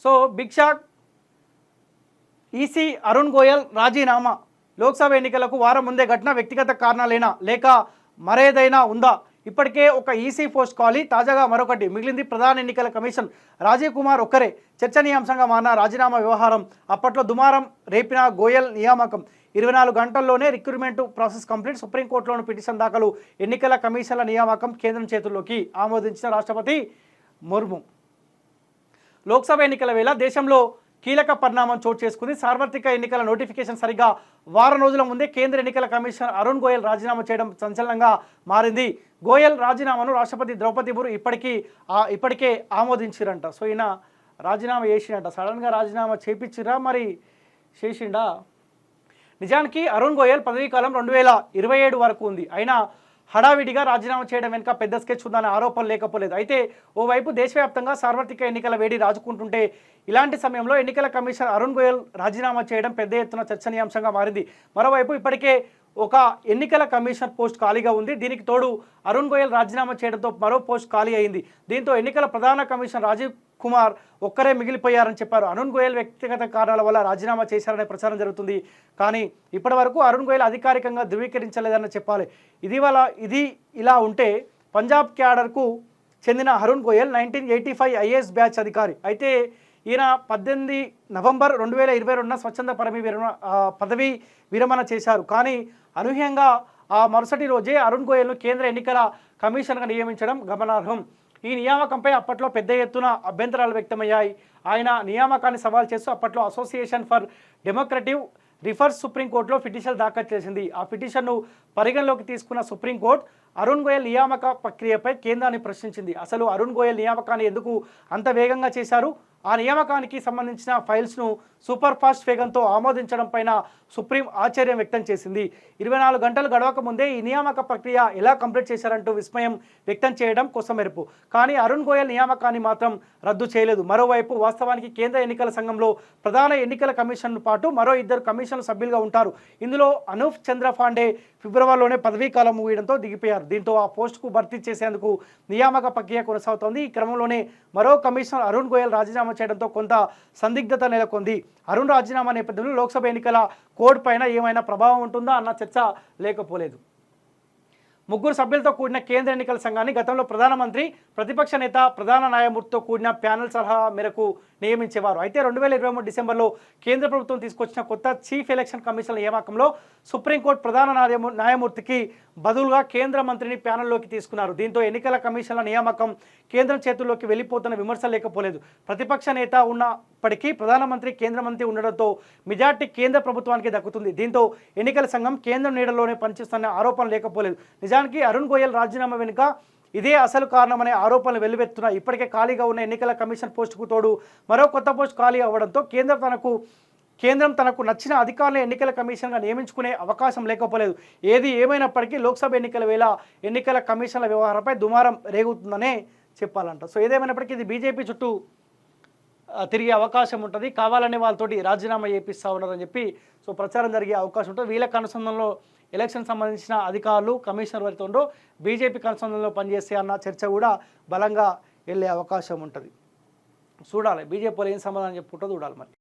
So big shock EC Arun Goyal రాజీనామా. లోక్సభ ఎన్నికలకు వారం ముందే ఘటన వ్యక్తిగత కారణాలేనా లేక మరేదైనా ఉందా? ఇప్పటికే ఒక ఈసీ పోస్ట్ ఖాళీ, తాజాగా మరొకటి మిగిలింది. ప్రధాన ఎన్నికల కమిషన్ రాజీవ్ కుమార్ ఒక్కరే చర్చనీయాంశంగా మారిన రాజీనామా వ్యవహారం అప్పట్లో దుమారం రేపిన గోయల్ నియామకం 24 గంటల్లోనే రిక్రూట్మెంట్ ప్రాసెస్ కంప్లీట్. సుప్రీంకోర్టులోని పిటిషన్ దాఖలు, ఎన్నికల కమిషన్ల నియామకం కేంద్రం చేతుల్లోకి, ఆమోదించిన రాష్ట్రపతి ముర్ము. లోక్సభ ఎన్నికల వేళ దేశంలో కీలక పరిణామం చోటు చేసుకుంది. సార్వత్రిక ఎన్నికల నోటిఫికేషన్ సరిగ్గా వారం రోజుల ముందే కేంద్ర ఎన్నికల కమిషనర్ అరుణ్ గోయల్ రాజీనామా చేయడం సంచలనంగా మారింది. గోయల్ రాజీనామాను రాష్ట్రపతి ద్రౌపది ముర్ము ఇప్పటికే ఆమోదించారంట. సో ఈయన రాజీనామా చేసిండంట. సడన్గా రాజీనామా చేపించిరా మరి చేసిండా? నిజానికి అరుణ్ గోయల్ పదవీకాలం 2027 వరకు ఉంది. అయినా హడావిడిగా రాజీనామా చేయడం వెనుక పెద్ద స్కెచ్ ఉందనే ఆరోపణ లేకపోలేదు. అయితే ఓవైపు దేశవ్యాప్తంగా సార్వత్రిక ఎన్నికల వేడి రాజుకుంటుంటే ఇలాంటి సమయంలో ఎన్నికల కమిషనర్ అరుణ్ గోయల్ రాజీనామా చేయడం పెద్ద ఎత్తున చర్చనీయాంశంగా మారింది. మరోవైపు ఇప్పటికే ఒక ఎన్నికల కమిషనర్ పోస్ట్ ఖాళీగా ఉంది. దీనికి తోడు అరుణ్ గోయల్ రాజీనామా చేయడంతో మరో పోస్ట్ ఖాళీ అయింది. దీంతో ఎన్నికల ప్రధాన కమిషనర్ రాజీవ్ కుమార్ ఒక్కరే మిగిలిపోయారని చెప్పారు. అరుణ్ గోయల్ వ్యక్తిగత కారణాల వల్ల రాజీనామా చేశారనే ప్రచారం జరుగుతుంది. కానీ ఇప్పటి వరకు అరుణ్ గోయల్ అధికారికంగా ధృవీకరించలేదని చెప్పాలి. ఇది ఇలా ఉంటే పంజాబ్ క్యాడర్కు చెందిన అరుణ్ గోయల్ 1985 ఐఏఎస్ బ్యాచ్ అధికారి. అయితే ఈయన 18 నవంబర్ 2022న స్వచ్ఛంద పదవీ విరమణ చేశారు. కానీ అనూహ్యంగా ఆ మరుసటి రోజే అరుణ్ గోయల్ను కేంద్ర ఎన్నికల కమిషన్గా నియమించడం గమనార్హం. ఈ నియామకంపై అప్పట్లో పెద్ద ఎత్తున అభ్యంతరాలు వ్యక్తమయ్యాయి. ఆయన నియామకాన్ని సవాల్ చేస్తూ అప్పట్లో అసోసియేషన్ ఫర్ డెమోక్రటివ్ రిఫర్స్ సుప్రీంకోర్టులో పిటిషన్ దాఖలు చేసింది. ఆ పిటిషన్ను పరిగణలోకి తీసుకున్న సుప్రీంకోర్టు అరుణ్ గోయల్ నియామక ప్రక్రియపై కేంద్రాన్ని ప్రశ్నించింది. అసలు అరుణ్ గోయల్ నియామకాన్ని ఎందుకు అంత వేగంగా చేశారు? ఆ నియామకానికి సంబంధించిన ఫైల్స్ను సూపర్ ఫాస్ట్ వేగంతో ఆమోదించడం పైన సుప్రీం ఆశ్చర్యం వ్యక్తం చేసింది. 24 గంటలు గడవక ముందే ఈ నియామక ప్రక్రియ ఎలా కంప్లీట్ చేశారంటూ విస్మయం వ్యక్తం చేయడం కొసమెరుపు. కానీ అరుణ్ గోయల్ నియామకాన్ని మాత్రం రద్దు చేయలేదు. మరోవైపు వాస్తవానికి కేంద్ర ఎన్నికల సంఘంలో ప్రధాన ఎన్నికల కమిషన్తో పాటు మరో 2 కమిషన్లు సభ్యులుగా ఉంటారు. ఇందులో అనూప్ చంద్ర పాండే ఫిబ్రవరిలోనే పదవీకాలం ముగియడంతో దిగిపోయారు. దీంతో ఆ పోస్టుకు భర్తీ చేసేందుకు నియామక ప్రక్రియ కొనసాగుతోంది. ఈ క్రమంలోనే మరో కమిషనర్ అరుణ్ గోయల్ రాజీనామా చేయడంతో కొంత సందిగ్ధత నెలకొంది. అరుణ్ రాజీనామా నేపథ్యంలో లోక్సభ ఎన్నికల కోడ్ పైన ఏమైనా ప్రభావం ఉంటుందా అన్న చర్చ లేకపోలేదు. 3 సభ్యులతో కూడిన కేంద్ర ఎన్నికల సంఘాన్ని గతంలో ప్రధానమంత్రి, ప్రతిపక్ష నేత, ప్రధాన న్యాయమూర్తితో కూడిన ప్యానెల్ సలహా మేరకు నియమించేవారు. అయితే 2023 డిసెంబర్లో కేంద్ర ప్రభుత్వం తీసుకొచ్చిన కొత్త చీఫ్ ఎలక్షన్ కమిషన్ల నియామకంలో సుప్రీంకోర్టు ప్రధాన న్యాయమూర్తికి బదులుగా కేంద్ర మంత్రిని ప్యానెల్లోకి తీసుకున్నారు. దీంతో ఎన్నికల కమిషన్ల నియామకం కేంద్రం చేతుల్లోకి వెళ్ళిపోతున్న విమర్శలు లేకపోలేదు. ప్రతిపక్ష నేత ఉన్నప్పటికీ ప్రధానమంత్రి, కేంద్ర మంత్రి ఉండడంతో మెజార్టీ కేంద్ర ప్రభుత్వానికి దక్కుతుంది. దీంతో ఎన్నికల సంఘం కేంద్రం నీడలోనే పనిచేస్తున్న ఆరోపణ లేకపోలేదు. నిజానికి అరుణ్ గోయల్ రాజీనామా వెనుక ఇదే అసలు కారణమనే ఆరోపణలు వెల్లువెత్తున్నాయి. ఇప్పటికే ఖాళీగా ఉన్న ఎన్నికల కమిషన్ పోస్టుకు తోడు మరో కొత్త పోస్టు ఖాళీ అవ్వడంతో కేంద్రం తనకు నచ్చిన అధికారులను ఎన్నికల కమిషన్గా నియమించుకునే అవకాశం లేకపోలేదు. ఏది ఏమైనప్పటికీ లోక్సభ ఎన్నికల వేళ ఎన్నికల కమిషన్ల వ్యవహారంపై దుమారం రేగుతుందనే చెప్పాలంట. సో ఏదేమైనప్పటికీ ఇది బీజేపీ చుట్టూ తిరిగే అవకాశం ఉంటుంది. కావాలనే వాళ్ళతోటి రాజీనామా చేపిస్తూ ఉన్నారని చెప్పి సో ప్రచారం జరిగే అవకాశం ఉంటుంది. వీళ్ళకి అనుసంధానంలో ఎలక్షన్ సంబంధించిన అధికారులు, కమిషనర్ వారితో ఉండో బీజేపీకి అనుసంధానంలో పనిచేస్తే అన్న చర్చ కూడా బలంగా వెళ్ళే అవకాశం ఉంటుంది. చూడాలి బీజేపీ వాళ్ళు ఏం సమాధానం చెప్పుకుంటూ చూడాలి మరి.